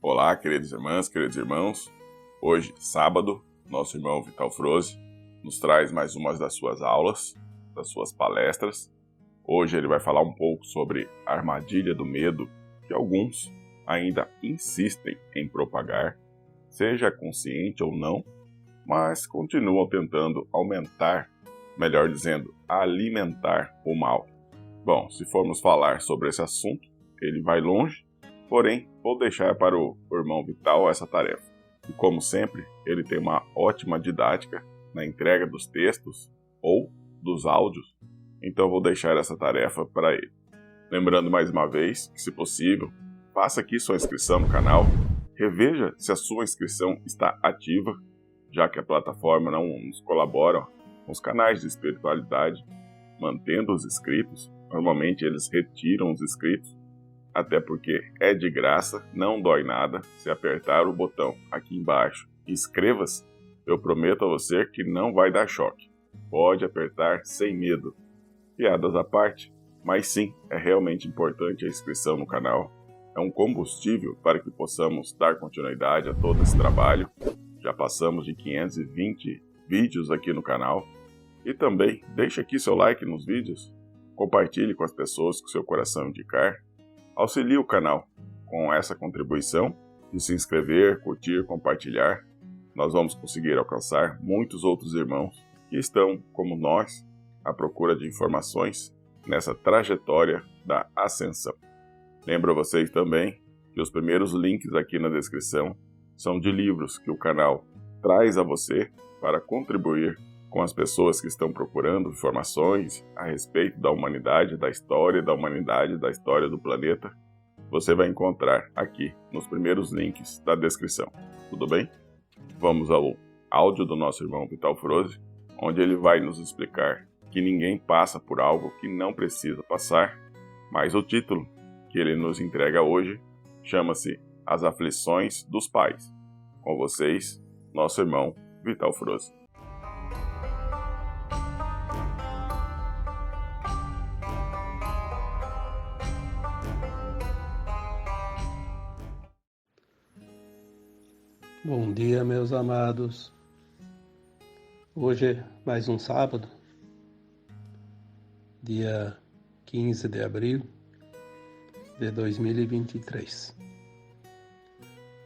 Olá, queridas irmãs, queridos irmãos. Hoje, sábado, nosso irmão Vital Froze nos traz mais uma das suas aulas, das suas palestras. Hoje ele vai falar um pouco sobre a armadilha do medo que alguns ainda insistem em propagar, seja consciente ou não, mas continuam tentando aumentar, melhor dizendo, alimentar o mal. Bom, se formos falar sobre esse assunto, ele vai longe, porém vou deixar para o irmão Vital essa tarefa. E como sempre, ele tem uma ótima didática na entrega dos textos ou dos áudios, então vou deixar essa tarefa para ele. Lembrando mais uma vez que, se possível, faça aqui sua inscrição no canal, reveja se a sua inscrição está ativa, já que a plataforma não nos colabora com os canais de espiritualidade, mantendo os inscritos. Normalmente eles retiram os inscritos, até porque é de graça, não dói nada. Se apertar o botão aqui embaixo, inscreva-se, eu prometo a você que não vai dar choque. Pode apertar sem medo. Piadas à parte, mas sim, é realmente importante a inscrição no canal. É um combustível para que possamos dar continuidade a todo esse trabalho. Já passamos de 520 vídeos aqui no canal. E também, deixe aqui seu like nos vídeos. Compartilhe com as pessoas que seu coração indicar. Auxilie o canal com essa contribuição de se inscrever, curtir, compartilhar. Nós vamos conseguir alcançar muitos outros irmãos que estão, como nós, à procura de informações nessa trajetória da ascensão. Lembro a vocês também que os primeiros links aqui na descrição são de livros que o canal traz a você para contribuir com as pessoas que estão procurando informações a respeito da humanidade, da história da humanidade, da história do planeta. Você vai encontrar aqui nos primeiros links da descrição. Tudo bem? Vamos ao áudio do nosso irmão Vital Froze, onde ele vai nos explicar que ninguém passa por algo que não precisa passar, mas o título que ele nos entrega hoje chama-se As Aflições dos Pais. Com vocês, nosso irmão Vital Froze. Bom dia, meus amados. Hoje é mais um sábado, dia 15 de abril de 2023.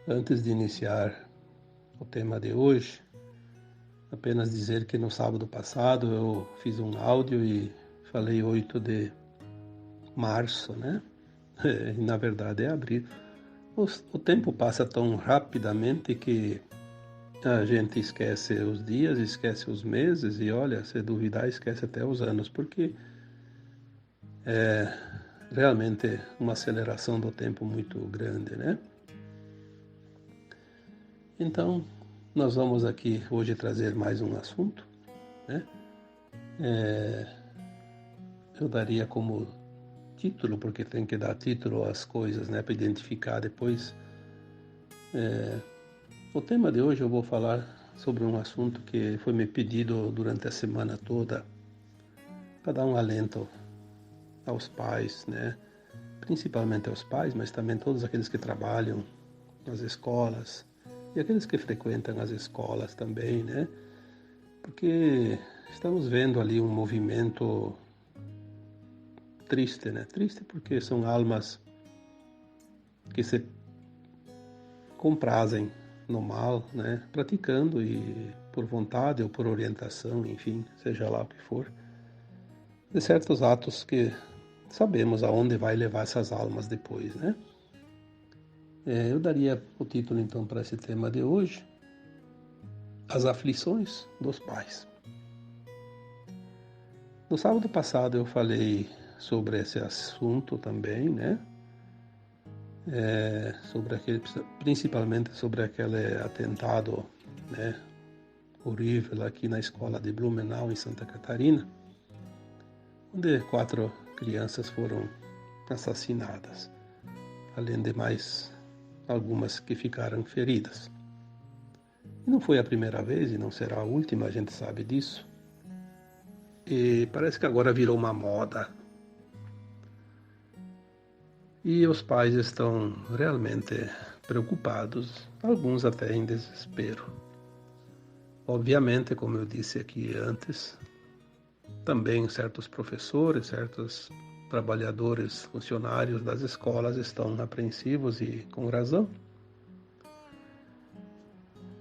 Antes de iniciar o tema de hoje, apenas dizer que no sábado passado eu fiz um áudio e falei 8 de março, né? Na verdade é abril. O tempo passa tão rapidamente que a gente esquece os dias, esquece os meses e, olha, se duvidar, esquece até os anos, porque é realmente uma aceleração do tempo muito grande, né? Então, nós vamos aqui hoje trazer mais um assunto, né? Eu daria como título, porque tem que dar título às coisas, né, para identificar depois. O tema de hoje eu vou falar sobre um assunto que foi me pedido durante a semana toda, para dar um alento aos pais, né, principalmente aos pais, mas também todos aqueles que trabalham nas escolas e aqueles que frequentam as escolas também, né, porque estamos vendo ali um movimento triste, né? Triste porque são almas que se comprazem no mal, né? Praticando e por vontade ou por orientação, enfim, seja lá o que for, de certos atos que sabemos aonde vai levar essas almas depois, né? Eu daria o título então para esse tema de hoje: As Aflições dos Pais. No sábado passado eu falei sobre esse assunto também, né? Principalmente sobre aquele atentado, né, horrível aqui na escola de Blumenau, em Santa Catarina, onde 4 crianças foram assassinadas, além de mais algumas que ficaram feridas. E não foi a primeira vez e não será a última, a gente sabe disso. E parece que agora virou uma moda. E os pais estão realmente preocupados, alguns até em desespero. Obviamente, como eu disse aqui antes, também certos professores, certos trabalhadores, funcionários das escolas estão apreensivos e com razão.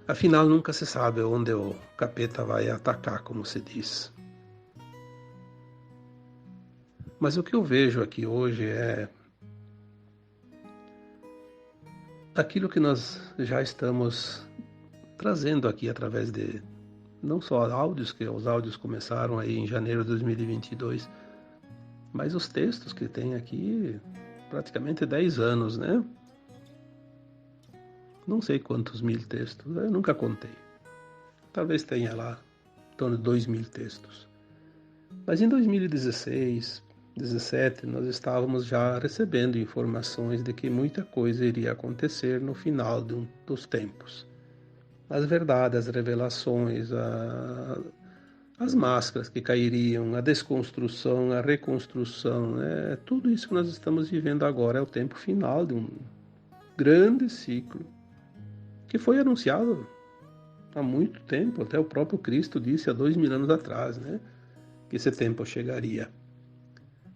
Afinal, nunca se sabe onde o capeta vai atacar, como se diz. Mas o que eu vejo aqui hoje é aquilo que nós já estamos trazendo aqui através de não só áudios, que os áudios começaram aí em janeiro de 2022, mas os textos que tem aqui praticamente 10 anos, né? Não sei quantos mil textos, eu nunca contei. Talvez tenha lá em torno de 2.000 textos. Mas em 2016, 2017, nós estávamos já recebendo informações de que muita coisa iria acontecer no final dos tempos. As verdades, as revelações, as máscaras que cairiam, a desconstrução, a reconstrução, tudo isso que nós estamos vivendo agora é o tempo final de um grande ciclo que foi anunciado há muito tempo, até o próprio Cristo disse há 2.000 anos atrás, né, que esse tempo chegaria.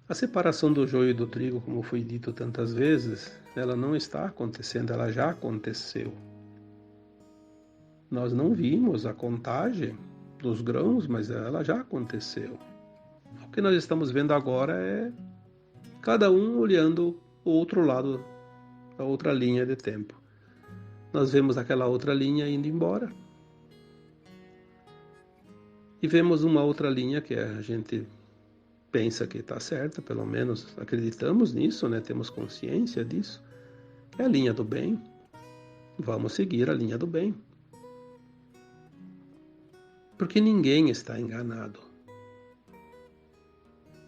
A separação do joio e do trigo, como foi dito tantas vezes, ela não está acontecendo, ela já aconteceu. Nós não vimos a contagem dos grãos, mas ela já aconteceu. O que nós estamos vendo agora é cada um olhando o outro lado, a outra linha de tempo. Nós vemos aquela outra linha indo embora. E vemos uma outra linha que a gente pensa que está certa, pelo menos acreditamos nisso, né? Temos consciência disso. É a linha do bem. Vamos seguir a linha do bem. Porque ninguém está enganado.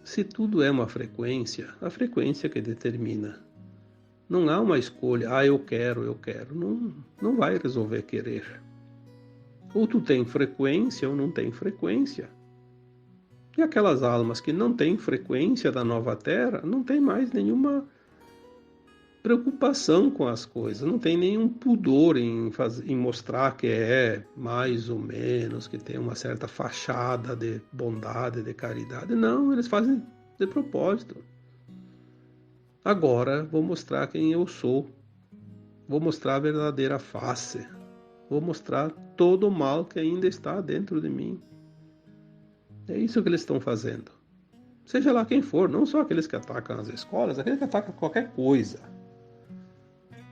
Se tudo é uma frequência, a frequência que determina. Não há uma escolha, eu quero. Não vai resolver querer. Ou tu tem frequência ou não tem frequência. E aquelas almas que não têm frequência da nova Terra, não tem mais nenhuma preocupação com as coisas, não tem nenhum pudor em mostrar que é mais ou menos, que tem uma certa fachada de bondade, de caridade. Não, eles fazem de propósito. Agora vou mostrar quem eu sou. Vou mostrar a verdadeira face. Vou mostrar todo o mal que ainda está dentro de mim. É isso que eles estão fazendo. Seja lá quem for, não só aqueles que atacam as escolas, aqueles que atacam qualquer coisa.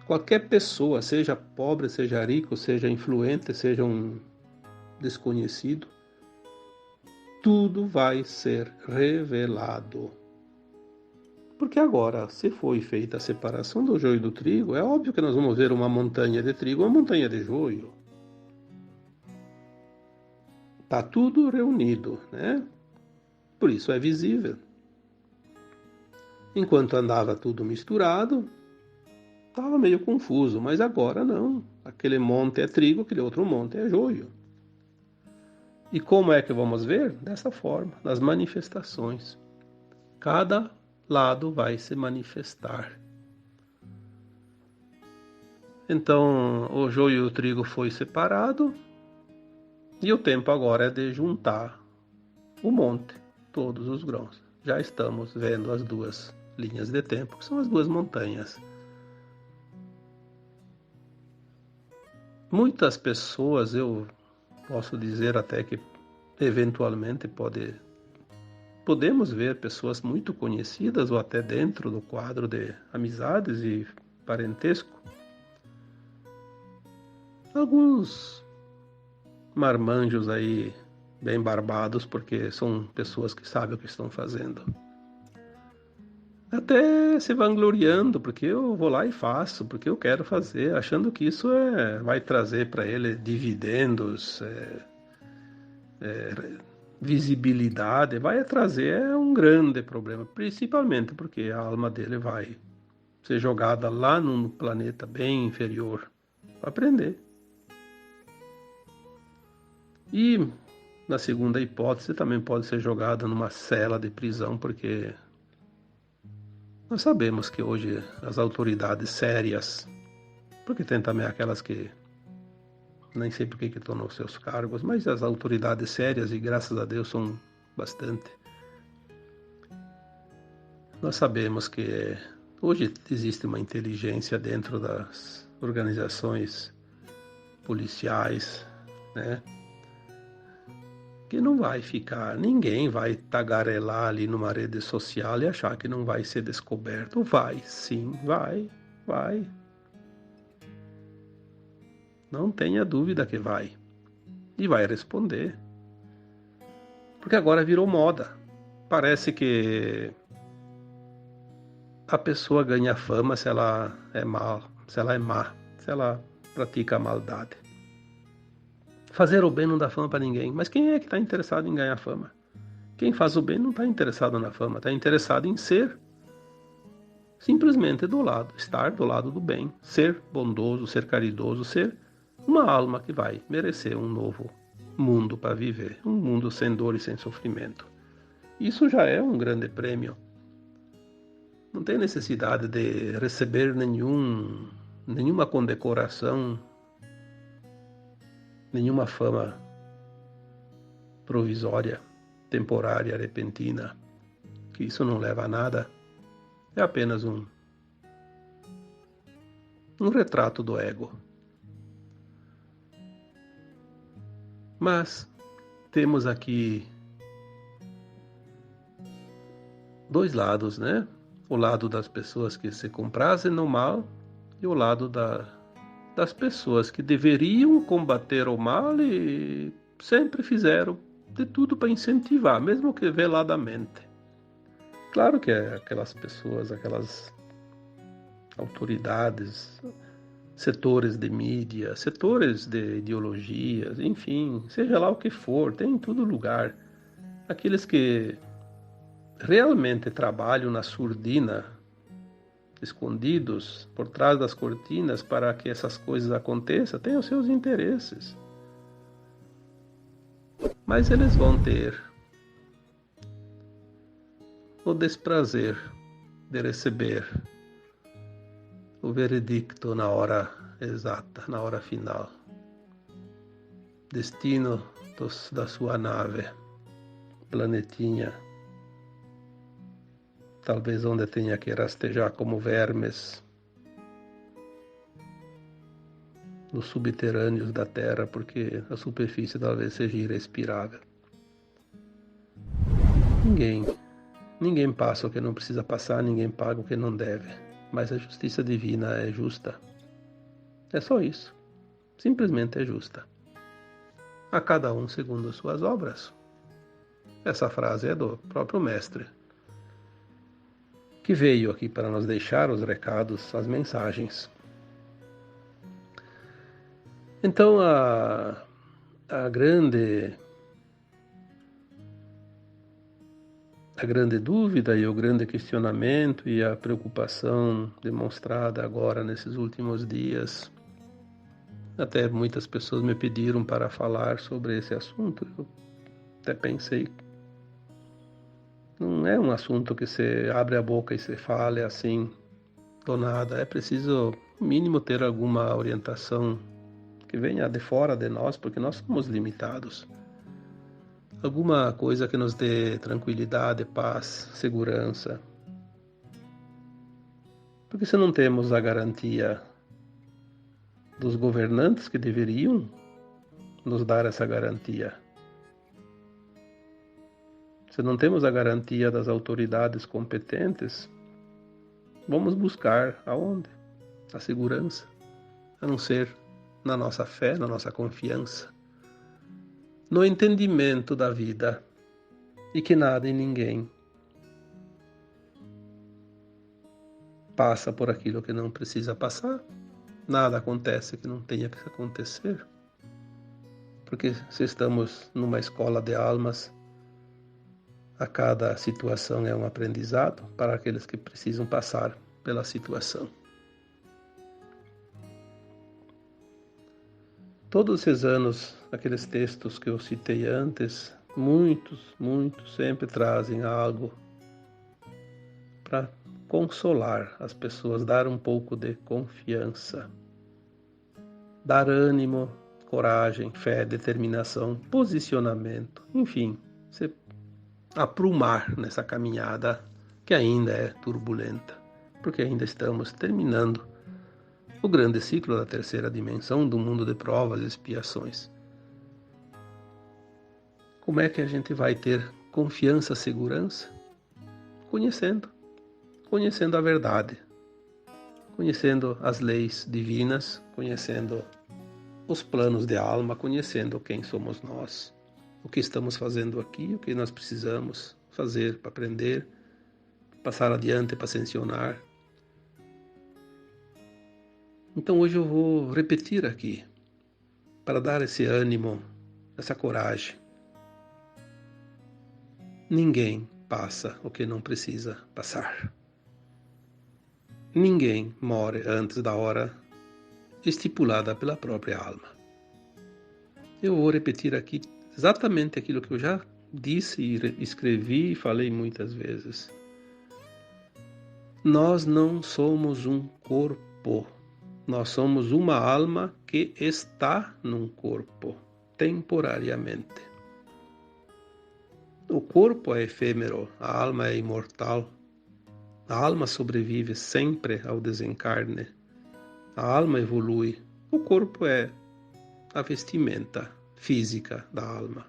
Qualquer pessoa, seja pobre, seja rico, seja influente, seja um desconhecido, tudo vai ser revelado. Porque agora, se foi feita a separação do joio e do trigo, é óbvio que nós vamos ver uma montanha de trigo, uma montanha de joio. Está tudo reunido, né? Por isso é visível. Enquanto andava tudo misturado, estava meio confuso, mas agora não. Aquele monte é trigo, aquele outro monte é joio. E como é que vamos ver? Dessa forma, nas manifestações. Cada lado vai se manifestar. Então, o joio e o trigo foi separado, e o tempo agora é de juntar o monte, todos os grãos. Já estamos vendo as duas linhas de tempo, que são as duas montanhas. Muitas pessoas, eu posso dizer até que eventualmente podemos ver pessoas muito conhecidas ou até dentro do quadro de amizades e parentesco. Alguns marmanjos aí bem barbados, porque são pessoas que sabem o que estão fazendo. Até se vangloriando, porque eu vou lá e faço, porque eu quero fazer, achando que isso vai trazer para ele dividendos, visibilidade, vai trazer um grande problema, principalmente porque a alma dele vai ser jogada lá num planeta bem inferior para aprender. E, na segunda hipótese, também pode ser jogada numa cela de prisão, porque Nós sabemos que hoje as autoridades sérias, porque tem também aquelas que nem sei por que estão nos seus cargos, mas as autoridades sérias, e graças a Deus são bastante, nós sabemos que hoje existe uma inteligência dentro das organizações policiais, né? Que não vai ficar, ninguém vai tagarelar ali numa rede social e achar que não vai ser descoberto. Vai, sim, vai. Não tenha dúvida que vai. E vai responder. Porque agora virou moda. Parece que a pessoa ganha fama se ela é má, se ela pratica a maldade. Fazer o bem não dá fama para ninguém, mas quem é que está interessado em ganhar fama? Quem faz o bem não está interessado na fama, está interessado em ser simplesmente estar do lado do bem, ser bondoso, ser caridoso, ser uma alma que vai merecer um novo mundo para viver, um mundo sem dor e sem sofrimento. Isso já é um grande prêmio. Não tem necessidade de receber nenhuma condecoração, nenhuma fama provisória, temporária, repentina, que isso não leva a nada. É apenas um retrato do ego. Mas temos aqui dois lados, né? O lado das pessoas que se comprazem no mal e o lado das pessoas que deveriam combater o mal e sempre fizeram de tudo para incentivar, mesmo que veladamente. Claro que aquelas pessoas, aquelas autoridades, setores de mídia, setores de ideologias, enfim, seja lá o que for, tem em todo lugar. Aqueles que realmente trabalham na surdina, escondidos por trás das cortinas para que essas coisas aconteçam, têm os seus interesses. Mas eles vão ter o desprazer de receber o veredicto na hora exata, na hora final. Destino da sua nave, planetinha, talvez onde tenha que rastejar como vermes nos subterrâneos da Terra, porque a superfície talvez seja irrespirável. Ninguém passa o que não precisa passar, ninguém paga o que não deve. Mas a justiça divina é justa. É só isso. Simplesmente é justa. A cada um segundo suas obras. Essa frase é do próprio Mestre, que veio aqui para nos deixar os recados, as mensagens. Então a grande dúvida e o grande questionamento e a preocupação demonstrada agora nesses últimos dias, até muitas pessoas me pediram para falar sobre esse assunto, eu até pensei, não é um assunto que você abre a boca e você fale assim do nada, é preciso no mínimo ter alguma orientação que venha de fora de nós, porque nós somos limitados. Alguma coisa que nos dê tranquilidade, paz, segurança. Porque se não temos a garantia dos governantes que deveriam nos dar essa garantia, se não temos a garantia das autoridades competentes, vamos buscar aonde? A segurança, a não ser na nossa fé, na nossa confiança, no entendimento da vida e que nada e ninguém passa por aquilo que não precisa passar, nada acontece que não tenha que acontecer, porque se estamos numa escola de almas, a cada situação é um aprendizado para aqueles que precisam passar pela situação. Todos esses anos, aqueles textos que eu citei antes, muitos sempre trazem algo para consolar as pessoas, dar um pouco de confiança, dar ânimo, coragem, fé, determinação, posicionamento, enfim, se aprumar nessa caminhada que ainda é turbulenta, porque ainda estamos terminando o grande ciclo da terceira dimensão do mundo de provas e expiações. Como é que a gente vai ter confiança, segurança? Conhecendo a verdade, conhecendo as leis divinas, conhecendo os planos de alma, conhecendo quem somos nós, o que estamos fazendo aqui, o que nós precisamos fazer para aprender, passar adiante para ascensionar. Então hoje eu vou repetir aqui, para dar esse ânimo, essa coragem. Ninguém passa o que não precisa passar. Ninguém morre antes da hora estipulada pela própria alma. Eu vou repetir aqui exatamente aquilo que eu já disse e escrevi e falei muitas vezes. Nós não somos um corpo. Nós somos uma alma que está num corpo, temporariamente. O corpo é efêmero, a alma é imortal. A alma sobrevive sempre ao desencarne. A alma evolui. O corpo é a vestimenta física da alma.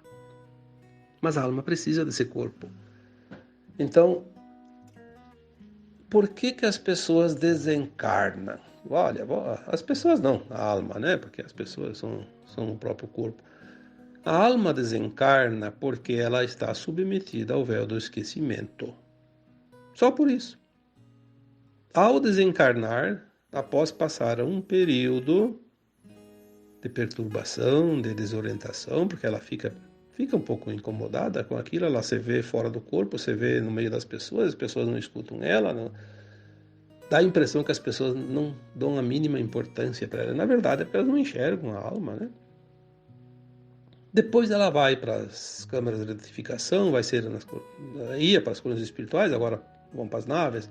Mas a alma precisa desse corpo. Então, por que as pessoas desencarnam? Olha, as pessoas não, a alma, né? Porque as pessoas são o próprio corpo. A alma desencarna porque ela está submetida ao véu do esquecimento. Só por isso. Ao desencarnar, após passar um período de perturbação, de desorientação, porque ela fica um pouco incomodada com aquilo, ela se vê fora do corpo, se vê no meio das pessoas, as pessoas não escutam ela, não. Dá a impressão que as pessoas não dão a mínima importância para ela. Na verdade, é porque elas não enxergam a alma, né? Depois ela vai para as câmaras de retificação, ia para as colunas espirituais, agora vão para as naves.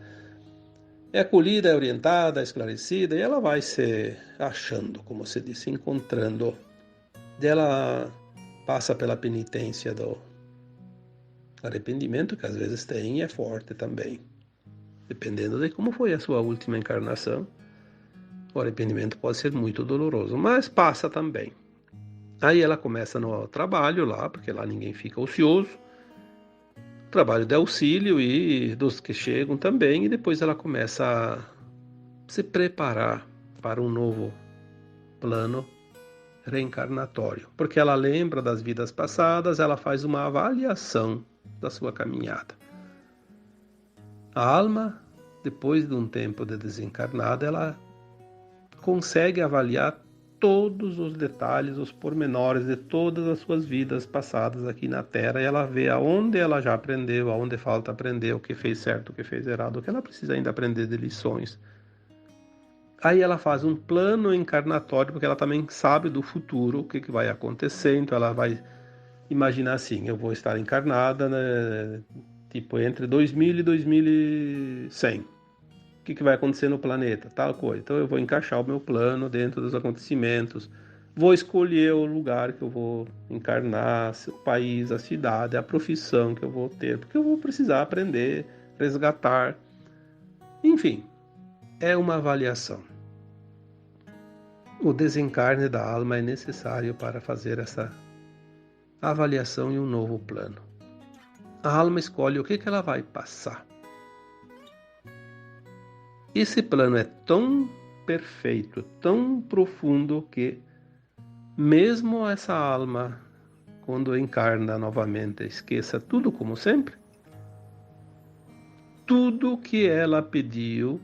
É acolhida, é orientada, é esclarecida, e ela vai se achando, como se disse, encontrando. Ela passa pela penitência do arrependimento, que às vezes tem e é forte também. Dependendo de como foi a sua última encarnação, o arrependimento pode ser muito doloroso, mas passa também. Aí ela começa no trabalho lá, porque lá ninguém fica ocioso, trabalho de auxílio e dos que chegam também, e depois ela começa a se preparar para um novo plano reencarnatório, porque ela lembra das vidas passadas, ela faz uma avaliação da sua caminhada. A alma, depois de um tempo de desencarnada, ela consegue avaliar todos os detalhes, os pormenores de todas as suas vidas passadas aqui na Terra, e ela vê aonde ela já aprendeu, aonde falta aprender, o que fez certo, o que fez errado, o que ela precisa ainda aprender de lições. Aí ela faz um plano encarnatório, porque ela também sabe do futuro, o que vai acontecer, então ela vai imaginar assim, eu vou estar encarnada, né, tipo entre 2000 e 2100. O que vai acontecer no planeta, tal coisa. Então eu vou encaixar o meu plano dentro dos acontecimentos, vou escolher o lugar que eu vou encarnar, o país, a cidade, a profissão que eu vou ter, porque eu vou precisar aprender, resgatar. Enfim, é uma avaliação. O desencarne da alma é necessário para fazer essa avaliação e um novo plano. A alma escolhe o que ela vai passar. Esse plano é tão perfeito, tão profundo que mesmo essa alma, quando encarna novamente, esqueça tudo como sempre, tudo que ela pediu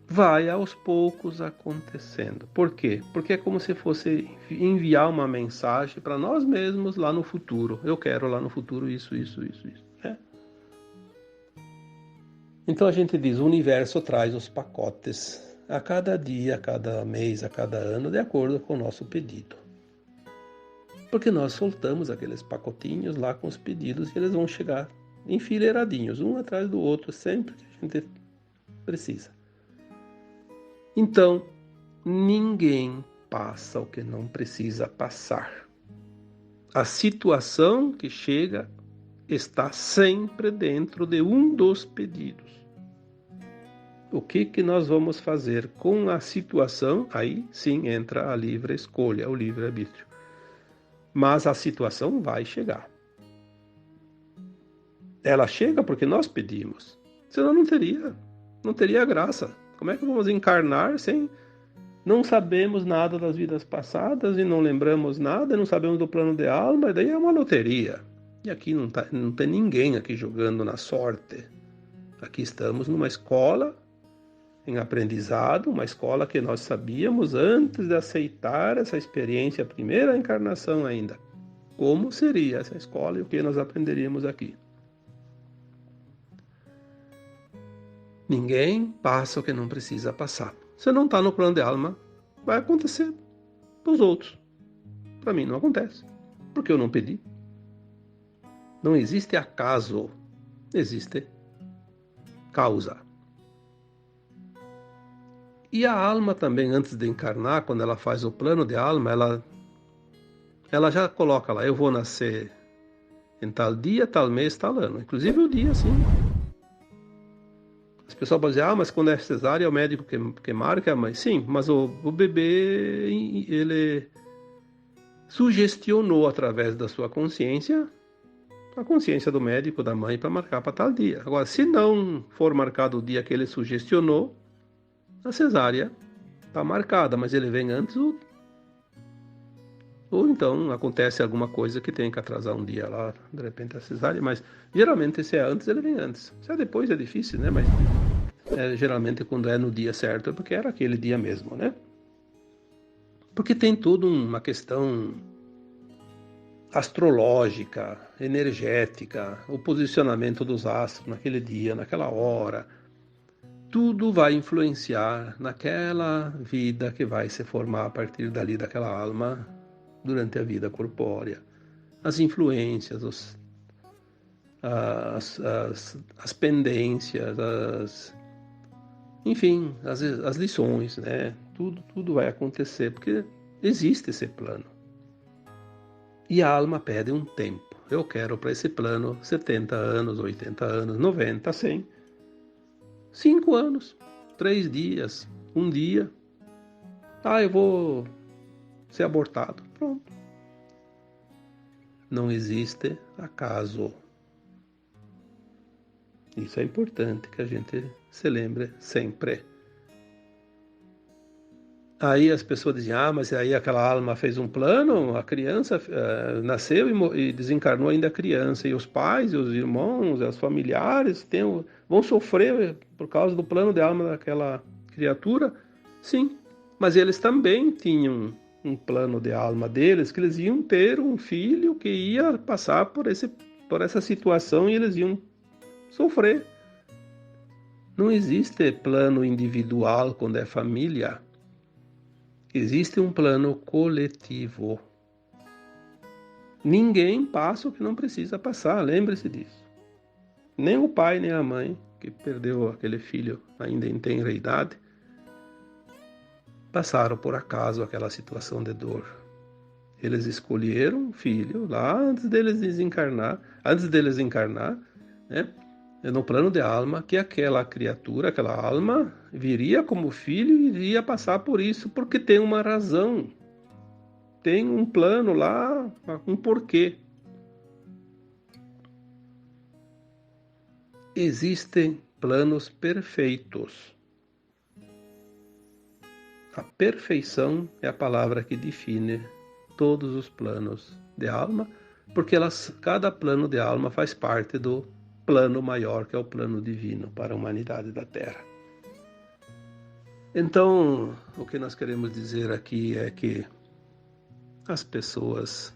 vai aos poucos acontecendo. Por quê? Porque é como se fosse enviar uma mensagem para nós mesmos lá no futuro. Eu quero lá no futuro isso. Então a gente diz, o universo traz os pacotes a cada dia, a cada mês, a cada ano, de acordo com o nosso pedido. Porque nós soltamos aqueles pacotinhos lá com os pedidos e eles vão chegar enfileiradinhos, um atrás do outro, sempre que a gente precisa. Então, ninguém passa o que não precisa passar. A situação que chega está sempre dentro de um dos pedidos. O que nós vamos fazer com a situação? Aí sim entra a livre escolha, o livre-arbítrio. Mas a situação vai chegar. Ela chega porque nós pedimos. Senão não teria graça. Como é que vamos encarnar sem... Não sabemos nada das vidas passadas e não lembramos nada, não sabemos do plano de alma, e daí é uma loteria. E aqui não tem ninguém aqui jogando na sorte. Aqui estamos numa escola em aprendizado, uma escola que nós sabíamos antes de aceitar essa experiência, a primeira encarnação ainda. Como seria essa escola e o que nós aprenderíamos aqui? Ninguém passa o que não precisa passar. Se não está no plano de alma, vai acontecer para os outros. Para mim não acontece, porque eu não pedi. Não existe acaso, existe causa. E a alma também, antes de encarnar, quando ela faz o plano de alma, ela já coloca lá, eu vou nascer em tal dia, tal mês, tal ano. Inclusive o dia, sim. As pessoas podem dizer, mas quando é cesárea é o médico que marca a mãe. Sim, mas o bebê, ele sugestionou através da sua consciência, a consciência do médico, da mãe, para marcar para tal dia. Agora, se não for marcado o dia que ele sugestionou, a cesárea está marcada, mas ele vem antes ou então acontece alguma coisa que tem que atrasar um dia lá, de repente a cesárea, mas geralmente se é antes, ele vem antes. Se é depois é difícil, né? Mas geralmente quando é no dia certo é porque era aquele dia mesmo, né? Porque tem tudo uma questão astrológica, energética, o posicionamento dos astros naquele dia, naquela hora. Tudo vai influenciar naquela vida que vai se formar a partir dali, daquela alma, durante a vida corpórea. As influências, as pendências, enfim, as lições, né? Tudo vai acontecer, porque existe esse plano. E a alma pede um tempo. Eu quero para esse plano 70 anos, 80 anos, 90, 100. 5 anos, 3 dias, 1 dia. Eu vou ser abortado. Pronto. Não existe acaso. Isso é importante que a gente se lembre sempre. Aí as pessoas dizem, mas aí aquela alma fez um plano, a criança nasceu e desencarnou ainda criança, e os pais, e os irmãos, e os familiares vão sofrer por causa do plano de alma daquela criatura? Sim, mas eles também tinham um plano de alma deles, que eles iam ter um filho que ia passar por essa situação e eles iam sofrer. Não existe plano individual quando é família. Existe um plano coletivo. Ninguém passa o que não precisa passar, lembre-se disso. Nem o pai, nem a mãe, que perdeu aquele filho ainda em tenra idade, passaram por acaso aquela situação de dor. Eles escolheram um filho lá antes deles encarnar, né? No plano de alma, que aquela criatura, aquela alma, viria como filho e iria passar por isso, porque tem uma razão, tem um plano lá, um porquê. Existem planos perfeitos. A perfeição é a palavra que define todos os planos de alma, porque cada plano de alma faz parte do plano maior, que é o plano divino para a humanidade da Terra. Então, o que nós queremos dizer aqui é que as pessoas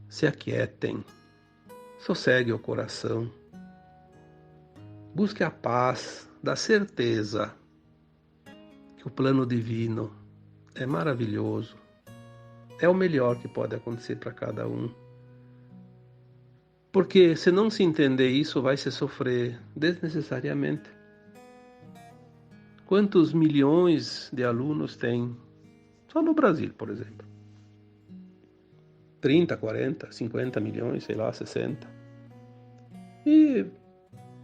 se aquietem, sossegue o coração, busque a paz da certeza que o plano divino é maravilhoso, é o melhor que pode acontecer para cada um. Porque se não se entender isso, vai se sofrer desnecessariamente. Quantos milhões de alunos tem só no Brasil, por exemplo? 30, 40, 50 milhões, sei lá, 60. E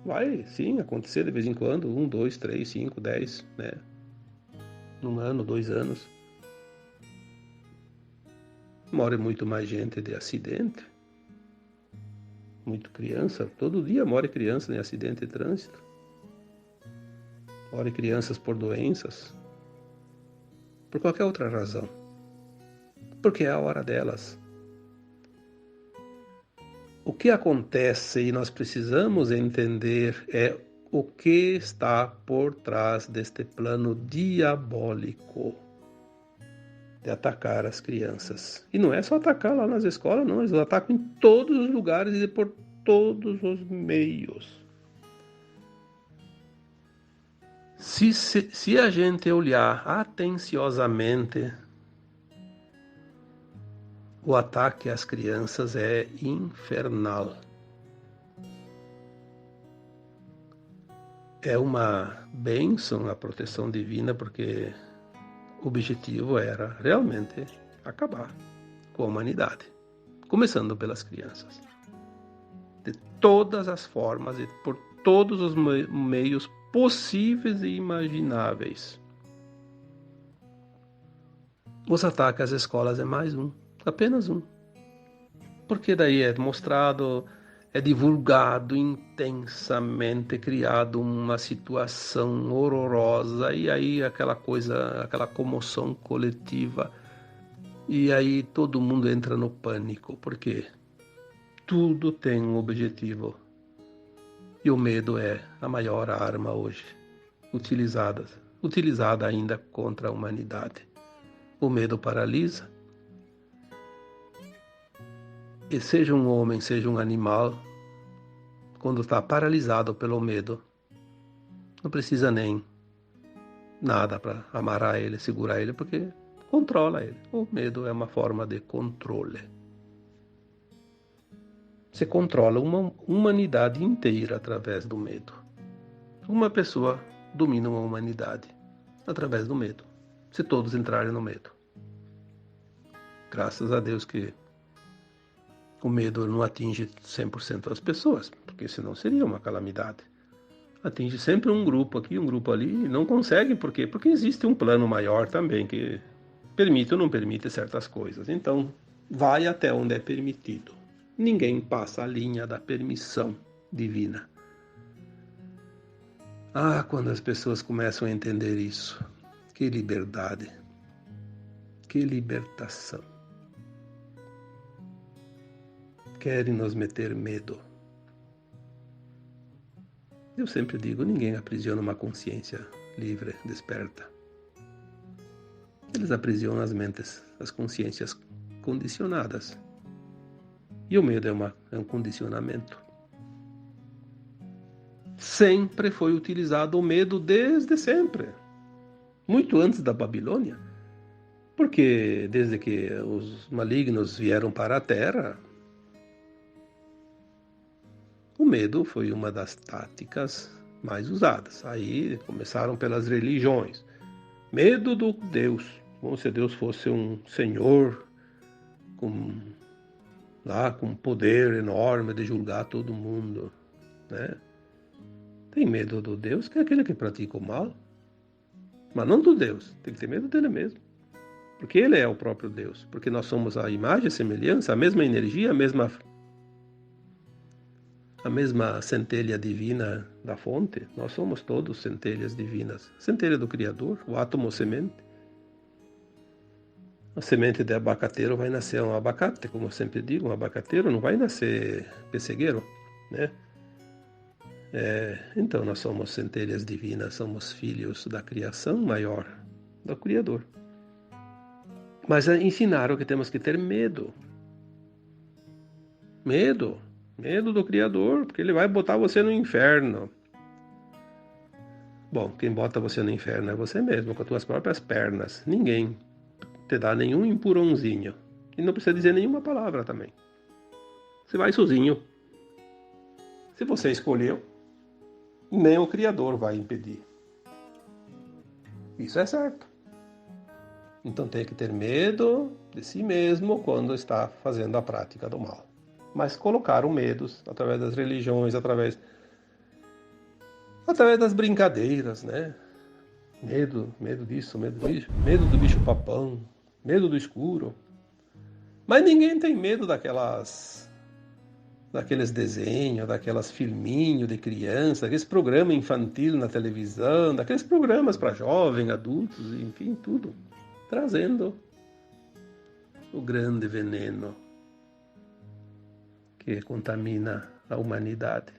vai, sim, acontecer de vez em quando, 1, 2, 3, 5, 10, né? Num ano, 2 anos. Morre muito mais gente de acidente. Muito criança. Todo dia morre criança em acidente de trânsito. Morre crianças por doenças. Por qualquer outra razão. Porque é a hora delas. O que acontece e nós precisamos entender é o que está por trás deste plano diabólico de atacar as crianças. E não é só atacar lá nas escolas, não. Eles atacam em todos os lugares e por todos os meios. Se a gente olhar atenciosamente, o ataque às crianças é infernal. É uma bênção a proteção divina, porque o objetivo era realmente acabar com a humanidade, começando pelas crianças. De todas as formas e por todos os meios possíveis e imagináveis. Os ataques às escolas é mais um, apenas um. Porque daí é mostrado, é divulgado intensamente, criado uma situação horrorosa, e aí aquela coisa, aquela comoção coletiva, e aí todo mundo entra no pânico, porque tudo tem um objetivo. E o medo é a maior arma hoje, utilizada ainda contra a humanidade. O medo paralisa. E seja um homem, seja um animal, quando está paralisado pelo medo, não precisa nem nada para amarrar ele, segurar ele, porque controla ele. O medo é uma forma de controle. Você controla uma humanidade inteira através do medo. Uma pessoa domina uma humanidade através do medo, se todos entrarem no medo. Graças a Deus que o medo não atinge 100% das pessoas, porque senão seria uma calamidade. Atinge sempre um grupo aqui, um grupo ali, e não conseguem, por quê? Porque existe um plano maior também, que permite ou não permite certas coisas. Então, vai até onde é permitido. Ninguém passa a linha da permissão divina. Ah, quando as pessoas começam a entender isso, que liberdade, que libertação. Querem nos meter medo. Eu sempre digo, ninguém aprisiona uma consciência livre, desperta. Eles aprisionam as mentes, as consciências condicionadas. E o medo é um condicionamento. Sempre foi utilizado o medo desde sempre. Muito antes da Babilônia. Porque desde que os malignos vieram para a Terra, o medo foi uma das táticas mais usadas. Aí começaram pelas religiões. Medo do Deus. Como se Deus fosse um senhor com poder enorme de julgar todo mundo, né? Tem medo do Deus, que é aquele que pratica o mal. Mas não do Deus. Tem que ter medo dele mesmo. Porque ele é o próprio Deus. Porque nós somos a imagem e semelhança, a mesma energia, a mesma centelha divina da fonte. Nós somos todos centelhas divinas. Centelha do Criador, o átomo semente. A semente de abacateiro vai nascer um abacate, como eu sempre digo, um abacateiro não vai nascer pessegueiro, né? Então nós somos centelhas divinas, somos filhos da criação maior, do Criador. Mas ensinaram que temos que ter medo. Medo do Criador, porque ele vai botar você no inferno. Bom, quem bota você no inferno é você mesmo, com as tuas próprias pernas. Ninguém te dá nenhum empurrãozinho. E não precisa dizer nenhuma palavra também. Você vai sozinho. Se você escolheu, nem o Criador vai impedir. Isso é certo. Então tem que ter medo de si mesmo quando está fazendo a prática do mal. Mas colocaram medos através das religiões, através das brincadeiras, né? Medo disso, medo do bicho-papão, medo do escuro. Mas ninguém tem medo daqueles desenhos, daquelas filminhos de criança, daqueles programas infantil na televisão, daqueles programas para jovens, adultos, enfim, tudo. Trazendo o grande veneno que contamina a humanidade.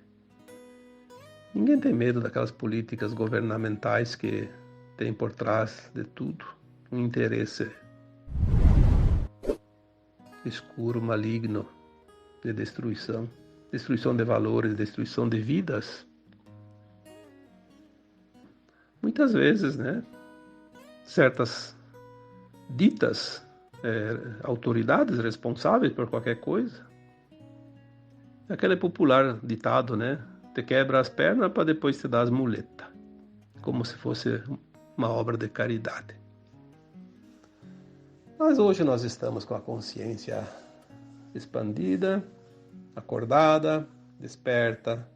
Ninguém tem medo daquelas políticas governamentais que tem por trás de tudo um interesse escuro, maligno, de destruição de valores, destruição de vidas. Muitas vezes, né, certas ditas autoridades responsáveis por qualquer coisa, aquele popular ditado, né, te quebra as pernas para depois te dar as muletas, como se fosse uma obra de caridade. Mas hoje nós estamos com a consciência expandida, acordada, desperta,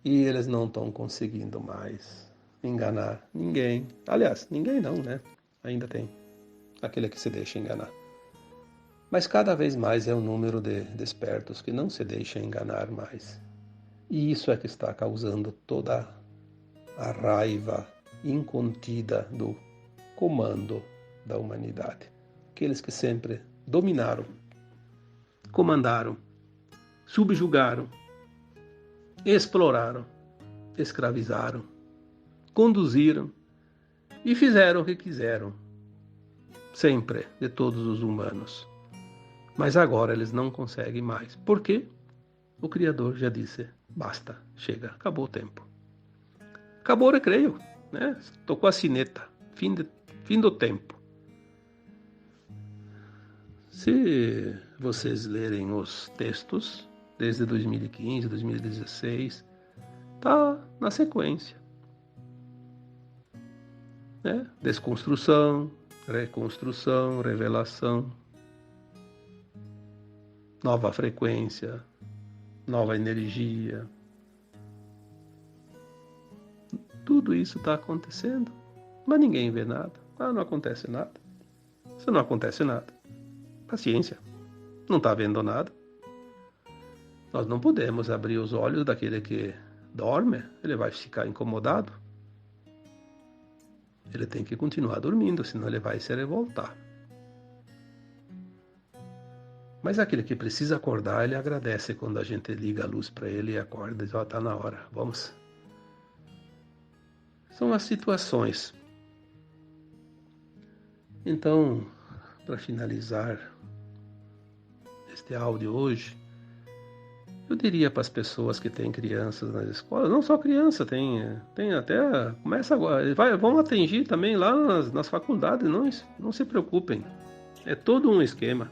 e eles não estão conseguindo mais enganar ninguém. Aliás, ninguém não, né? Ainda tem aquele que se deixa enganar. Mas cada vez mais é o número de despertos que não se deixa enganar mais. E isso é que está causando toda a raiva incontida do comando da humanidade. Aqueles que sempre dominaram, comandaram, subjugaram, exploraram, escravizaram, conduziram e fizeram o que quiseram, sempre, de todos os humanos. Mas agora eles não conseguem mais. Por quê? O Criador já disse, basta, chega, acabou o tempo. Acabou o recreio, né? Tocou a sineta, fim do tempo. Se vocês lerem os textos, desde 2015, 2016, tá na sequência. Né? Desconstrução, reconstrução, revelação, nova frequência, nova energia. Tudo isso está acontecendo, mas ninguém vê nada. Não acontece nada. Se não acontece nada, paciência, não está vendo nada. Nós não podemos abrir os olhos daquele que dorme, ele vai ficar incomodado. Ele tem que continuar dormindo, senão ele vai se revoltar. Mas aquele que precisa acordar, ele agradece quando a gente liga a luz para ele e acorda e diz, está na hora, vamos. São as situações. Então, para finalizar este áudio hoje, eu diria para as pessoas que têm crianças nas escolas, não só criança, tem até, começa agora, vão atingir também lá nas faculdades, não se preocupem, é todo um esquema.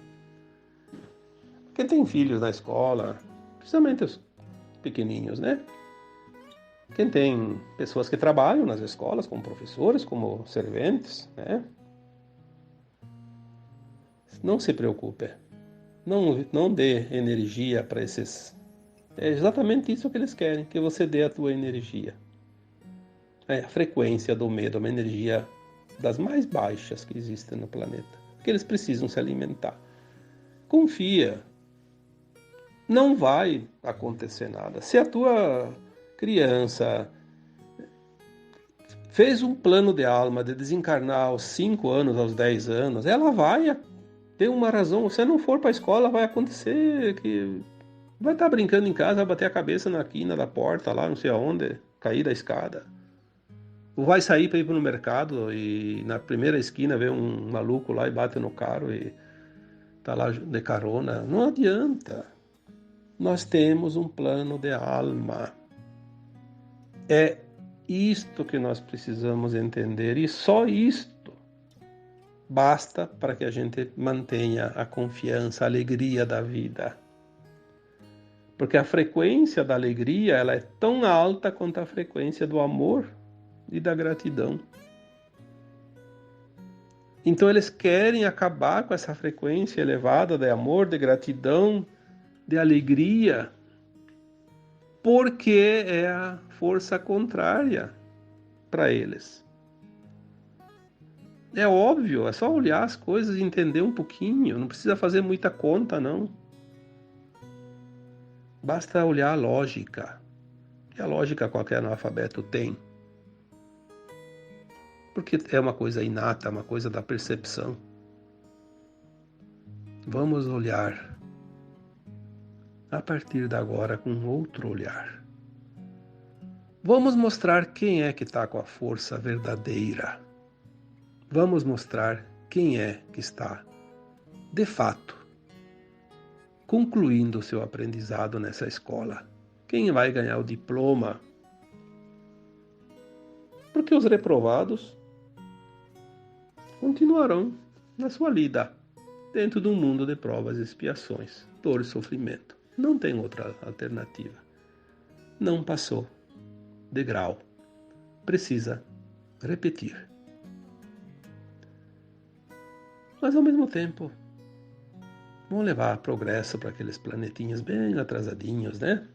Quem tem filhos na escola, principalmente os pequenininhos, né? Quem tem pessoas que trabalham nas escolas, como professores, como serventes, né? Não se preocupe, não dê energia para esses. É exatamente isso que eles querem, que você dê a tua energia. A frequência do medo, uma energia das mais baixas que existem no planeta, que eles precisam se alimentar. Confia, não vai acontecer nada. Se a tua criança fez um plano de alma de desencarnar aos 5 anos, aos 10 anos, ela vai ter uma razão. Se não for para a escola, vai acontecer que vai estar brincando em casa, vai bater a cabeça na quina da porta, lá não sei aonde, cair da escada. Ou vai sair para ir para o mercado e na primeira esquina vê um maluco lá e bate no carro e tá lá de carona. Não adianta. Nós temos um plano de alma. É isto que nós precisamos entender e só isto basta para que a gente mantenha a confiança, a alegria da vida. Porque a frequência da alegria ela é tão alta quanto a frequência do amor e da gratidão. Então eles querem acabar com essa frequência elevada de amor, de gratidão, de alegria, porque é a força contrária para eles. É óbvio, é só olhar as coisas e entender um pouquinho, não precisa fazer muita conta, não. Basta olhar a lógica, e a lógica qualquer analfabeto tem. Porque é uma coisa inata, uma coisa da percepção. Vamos olhar a partir de agora com outro olhar. Vamos mostrar quem é que está com a força verdadeira. Vamos mostrar quem é que está, de fato, concluindo o seu aprendizado nessa escola. Quem vai ganhar o diploma? Porque os reprovados continuarão na sua lida, dentro de um mundo de provas e expiações, dor e sofrimento. Não tem outra alternativa. Não passou de grau. Precisa repetir. Mas ao mesmo tempo, vão levar progresso para aqueles planetinhos bem atrasadinhos, né?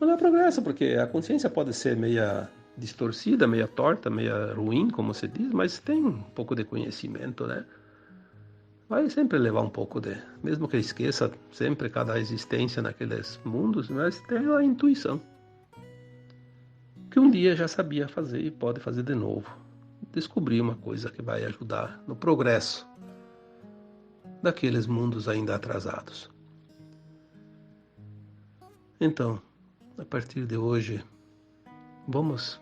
Vão levar progresso, porque a consciência pode ser meia distorcida, meia torta, meia ruim, como se diz, mas tem um pouco de conhecimento, né? Vai sempre levar um pouco de... Mesmo que esqueça sempre cada existência naqueles mundos, mas tem a intuição. Que um dia já sabia fazer e pode fazer de novo. Descobrir uma coisa que vai ajudar no progresso daqueles mundos ainda atrasados. Então, a partir de hoje, vamos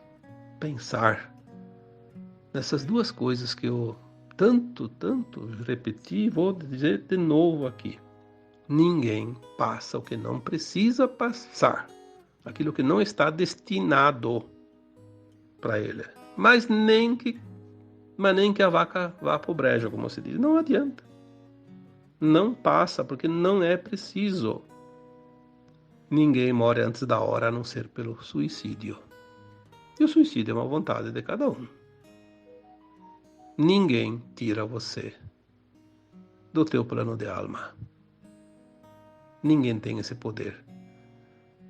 pensar nessas duas coisas que eu tanto repeti, vou dizer de novo aqui. Ninguém passa o que não precisa passar, aquilo que não está destinado para ele. Mas nem que a vaca vá para o brejo, como se diz. Não adianta. Não passa, porque não é preciso. Ninguém morre antes da hora, a não ser pelo suicídio. E o suicídio é uma vontade de cada um. Ninguém tira você do teu plano de alma. Ninguém tem esse poder.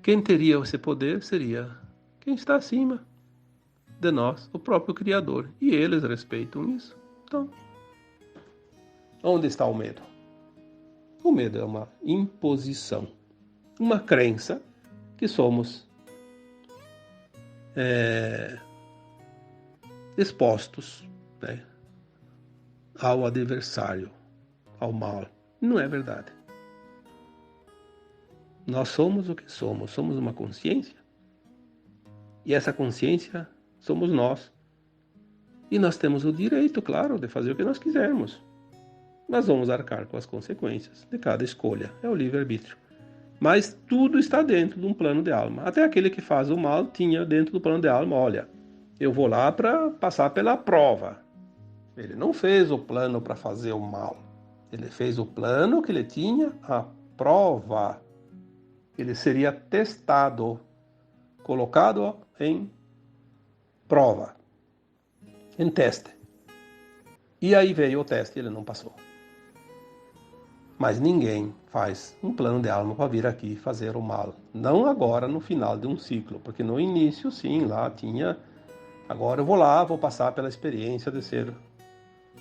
Quem teria esse poder seria quem está acima de nós, o próprio Criador. E eles respeitam isso. Então, onde está o medo? O medo é uma imposição, uma crença que somos expostos, né, ao adversário, ao mal. Não é verdade. Nós somos o que somos uma consciência. E essa consciência somos nós. E nós temos o direito, claro, de fazer o que nós quisermos. Nós vamos arcar com as consequências de cada escolha. É o livre-arbítrio. Mas tudo está dentro de um plano de alma. Até aquele que faz o mal tinha dentro do plano de alma, olha, eu vou lá para passar pela prova. Ele não fez o plano para fazer o mal. Ele fez o plano que ele tinha a prova. Ele seria testado, colocado em prova, em teste. E aí veio o teste e ele não passou. Mas ninguém faz um plano de alma para vir aqui fazer o mal. Não agora no final de um ciclo, porque no início sim, lá tinha... Agora eu vou lá, vou passar pela experiência de ser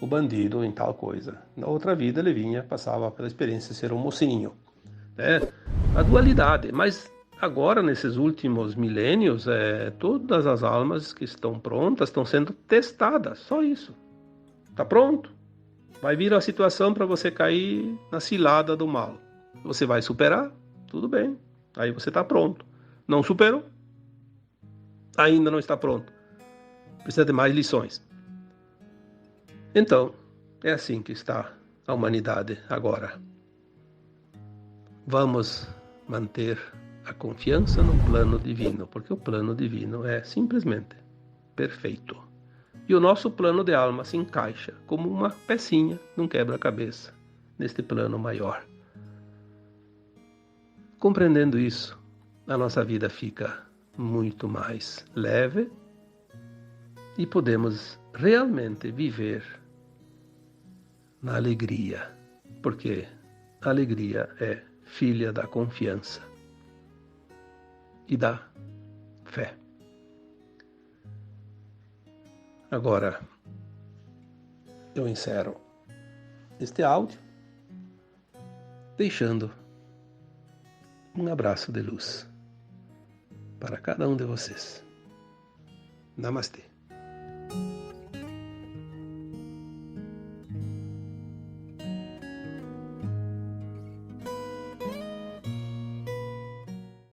o bandido em tal coisa. Na outra vida ele vinha, passava pela experiência de ser um mocinho. A dualidade. Mas agora, nesses últimos milênios, todas as almas que estão prontas estão sendo testadas. Só isso. Está pronto? Vai vir a situação para você cair na cilada do mal. Você vai superar? Tudo bem. Aí você está pronto. Não superou? Ainda não está pronto. Precisa de mais lições. Então, é assim que está a humanidade agora. Vamos manter a confiança no plano divino, porque o plano divino é simplesmente perfeito. E o nosso plano de alma se encaixa como uma pecinha num quebra-cabeça neste plano maior. Compreendendo isso, a nossa vida fica muito mais leve e podemos realmente viver na alegria, porque a alegria é filha da confiança e da fé. Agora, eu encerro este áudio deixando um abraço de luz para cada um de vocês. Namastê.